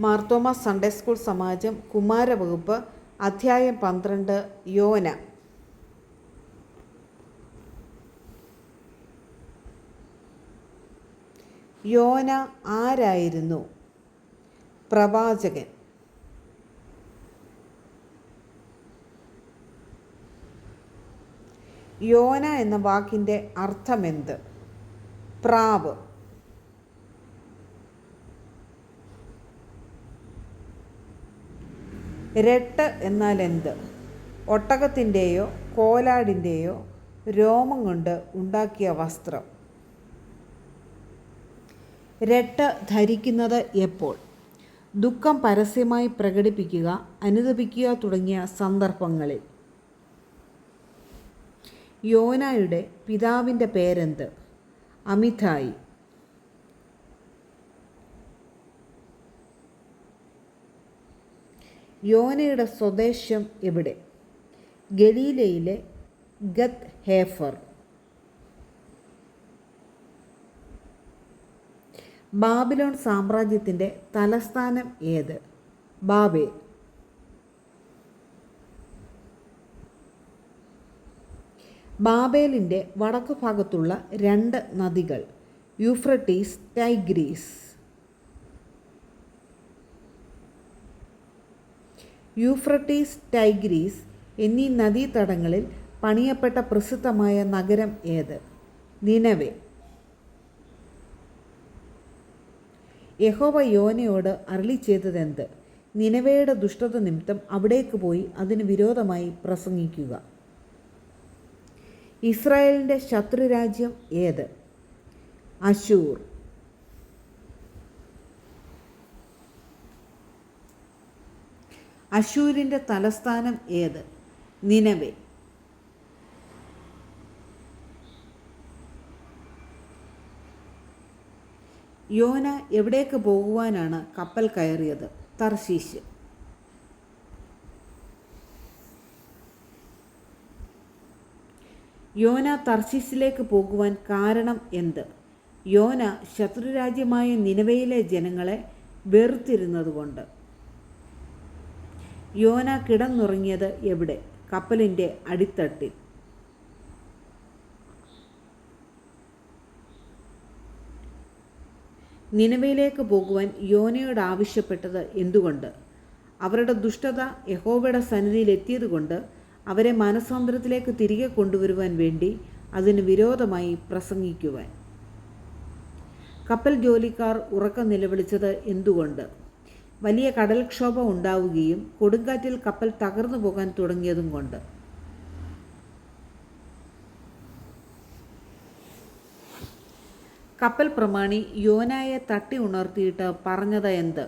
Marthoma Sunday school സമാജം കുമാരവകുപ്പ് അധ്യായം 12 യോന. യോന ആരായിരുന്നു? പ്രവാചകൻ. യോന എന്ന വാക്കിൻ്റെ അർത്ഥമെന്ത്? പ്രാവ്. രട്ട് എന്നാൽ എന്ത്? ഒട്ടകത്തിൻ്റെയോ കോലാടിൻ്റെയോ രോമം കൊണ്ട് ഉണ്ടാക്കിയ വസ്ത്രം. രട്ട് ധരിക്കുന്നത് എപ്പോൾ? ദുഃഖം പരസ്യമായി പ്രകടിപ്പിക്കുക, അനുതപിക്കുക തുടങ്ങിയ സന്ദർഭങ്ങളിൽ. യോനയുടെ പിതാവിൻ്റെ പേരെന്ത്? അമിതായി. യോനയുടെ സ്വദേശം എവിടെ? ഗലീലയിലെ ഗത്ത് ഹേഫർ. ബാബിലോൺ സാമ്രാജ്യത്തിൻ്റെ തലസ്ഥാനം ഏത്? ബാബേൽ. ബാബേലിൻ്റെ വടക്കു ഭാഗത്തുള്ള 2 നദികൾ യൂഫ്രട്ടീസ്, ടൈഗ്രീസ്. യൂഫ്രട്ടീസ്, ടൈഗ്രീസ് എന്നീ നദീതടങ്ങളിൽ പണിയപ്പെട്ട പ്രസിദ്ധമായ നഗരം ഏത്? നിനവെ. യഹോവ യോനയോട് അരുളി ചെയ്തതെന്ത്? നിനവയുടെ ദുഷ്ടത നിമിത്തം അവിടേക്ക് പോയി അതിന് വിരോധമായി പ്രസംഗിക്കുക. ഇസ്രായേലിൻ്റെ ശത്രുരാജ്യം ഏത്? അശൂർ. അശൂരിൻ്റെ തലസ്ഥാനം ഏത്? നിനവെ. യോന എവിടേക്ക് പോകുവാനാണ് കപ്പൽ കയറിയത്? തർശീശ്. യോന തർശീശിലേക്ക് പോകുവാൻ കാരണം എന്ത്? യോന ശത്രുരാജ്യമായ നിനവയിലെ ജനങ്ങളെ വെറുത്തിരുന്നതുകൊണ്ട്. യോന കിടന്നുറങ്ങിയത് എവിടെ? കപ്പലിൻ്റെ അടിത്തട്ടിൽ. നിനവയിലേക്ക് പോകുവാൻ യോനയോട് ആവശ്യപ്പെട്ടത് എന്തുകൊണ്ട്? അവരുടെ ദുഷ്ടത യഹോവയുടെ സന്നിധിയിൽ എത്തിയതുകൊണ്ട് അവരെ മാനസാന്തരത്തിലേക്ക് തിരികെ കൊണ്ടുവരുവാൻ വേണ്ടി അതിന് വിരോധമായി പ്രസംഗിക്കുവാൻ. കപ്പൽ ജോലിക്കാർ ഉറക്കം നിലവിളിച്ചത് എന്തുകൊണ്ട്? വലിയ കടൽക്ഷോഭം ഉണ്ടാവുകയും കൊടുങ്കാറ്റിൽ കപ്പൽ തകർന്നു പോകാൻ തുടങ്ങിയതും കൊണ്ട്. കപ്പൽ പ്രമാണി യോനായെ തട്ടി ഉണർത്തിയിട്ട് പറഞ്ഞത് എന്ത്?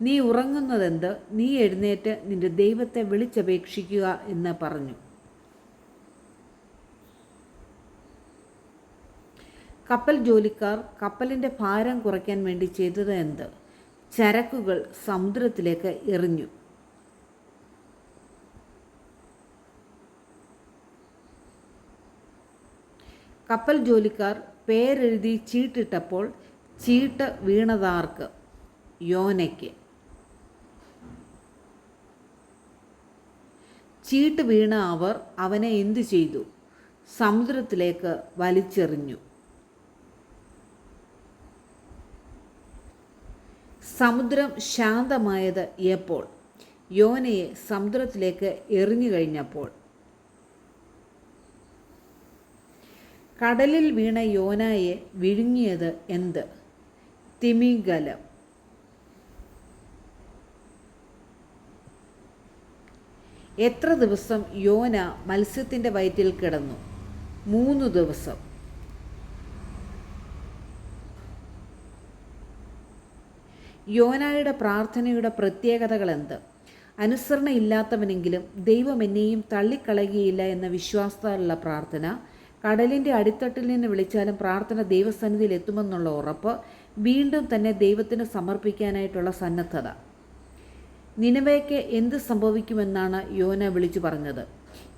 നീ ഉറങ്ങുന്നതെന്ത്? നീ എഴുന്നേറ്റ് നിന്റെ ദൈവത്തെ വിളിച്ചപേക്ഷിക്കുക എന്ന് പറഞ്ഞു. കപ്പൽ ജോലിക്കാർ കപ്പലിൻ്റെ ഭാരം കുറയ്ക്കാൻ വേണ്ടി ചെയ്തത് എന്ത്? ചരക്കുകൾ സമുദ്രത്തിലേക്ക് എറിഞ്ഞു. കപ്പൽ ജോലിക്കാർ പേരെഴുതി ചീട്ടിട്ടപ്പോൾ ചീട്ട് വീണതാർക്ക്? യോനയ്ക്ക്. ചീട്ട് വീണ അവർ അവനെ എന്തു ചെയ്തു? സമുദ്രത്തിലേക്ക് വലിച്ചെറിഞ്ഞു. സമുദ്രം ശാന്തമായത് എപ്പോൾ? യോനയെ സമുദ്രത്തിലേക്ക് എറിഞ്ഞു കഴിഞ്ഞപ്പോൾ. കടലിൽ വീണ യോനായെ വിഴുങ്ങിയത് എന്ത്? തിമിംഗലം. എത്ര ദിവസം യോന മത്സ്യത്തിൻ്റെ വയറ്റിൽ കിടന്നു? 3 ദിവസം. യോനായുടെ പ്രാർത്ഥനയുടെ പ്രത്യേകതകൾ എന്ത്? അനുസരണയില്ലാത്തവനെങ്കിലും ദൈവം എന്നെയും തള്ളിക്കളയുകയില്ല എന്ന വിശ്വാസത്താലുള്ള പ്രാർത്ഥന, കടലിൻ്റെ അടിത്തട്ടിൽ നിന്ന് വിളിച്ചാലും പ്രാർത്ഥന ദൈവസന്നിധിയിൽ എത്തുമെന്നുള്ള ഉറപ്പ്, വീണ്ടും തന്നെ ദൈവത്തിന് സമർപ്പിക്കാനായിട്ടുള്ള സന്നദ്ധത. നിനവയ്ക്ക് എന്ത് സംഭവിക്കുമെന്നാണ് യോന വിളിച്ചു പറഞ്ഞത്?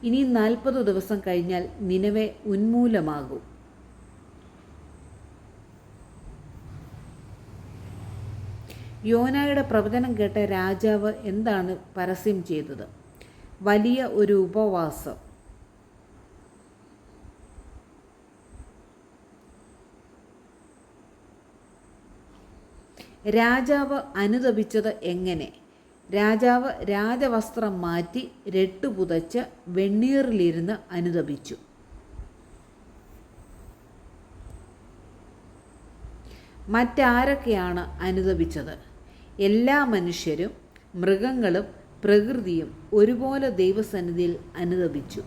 ഇനി 40 ദിവസം കഴിഞ്ഞാൽ നിനവെ ഉന്മൂലമാകും. യോനായുടെ പ്രവചനം കേട്ട രാജാവ് എന്താണ് പരസ്യം ചെയ്തത്? വലിയ ഒരു ഉപവാസം. രാജാവ് അനുതപിച്ചത് എങ്ങനെ? രാജാവ് രാജവസ്ത്രം മാറ്റി രട്ടുപുതച്ച് വെണ്ണീറിലിരുന്ന് അനുതപിച്ചു. മറ്റാരൊക്കെയാണ് അനുതപിച്ചത്? എല്ലാ മനുഷ്യരും, മൃഗങ്ങളും പ്രകൃതിയും ഒരുപോലെ ദൈവസന്നിധിയിൽ അനുതപിച്ചു.